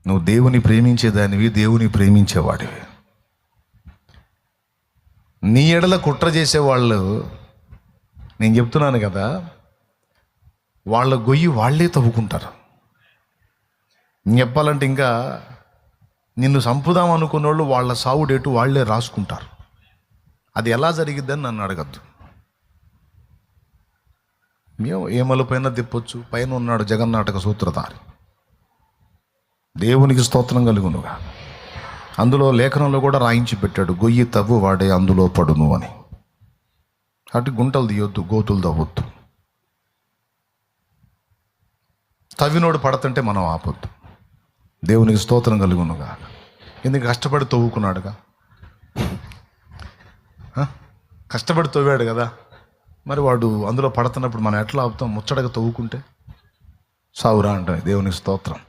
నువ్వు దేవుని ప్రేమించేదానివి, దేవుని ప్రేమించేవాడివి. నీ ఎడల కుట్ర చేసేవాళ్ళు, నేను చెప్తున్నాను కదా, వాళ్ళ గొయ్యి వాళ్ళే తవ్వుకుంటారు. చెప్పాలంటే ఇంకా నిన్ను చంపుదాం అనుకున్న వాళ్ళు వాళ్ళ సావు డేటు వాళ్ళే రాసుకుంటారు. అది ఎలా జరిగిద్దని నన్ను అడగద్దు. మేము ఏ మలుపైనా తిప్పొచ్చు. పైన ఉన్నాడు జగన్నాటక సూత్రధారి. దేవునికి స్తోత్రం కలుగునుగా. అందులో లేఖనంలో కూడా రాయించి పెట్టాడు, గొయ్యి తవ్వు వాడే అందులో పడును అని. అటు గుంటలు తీయొద్దు, గోతులు తవ్వొద్దు. తవ్వినోడు పడుతుంటే మనం ఆపొద్దు. దేవునికి స్తోత్రం కలుగునుగా. ఎందుకు కష్టపడి తవ్వుకున్నాడుగా, కష్టపడి తవ్వాడు కదా, మరి వాడు అందులో పడుతున్నప్పుడు మనం ఎట్లా ఆపుతాం? ముచ్చటగా తవ్వుకుంటే సావురా అంటే. దేవునికి స్తోత్రం.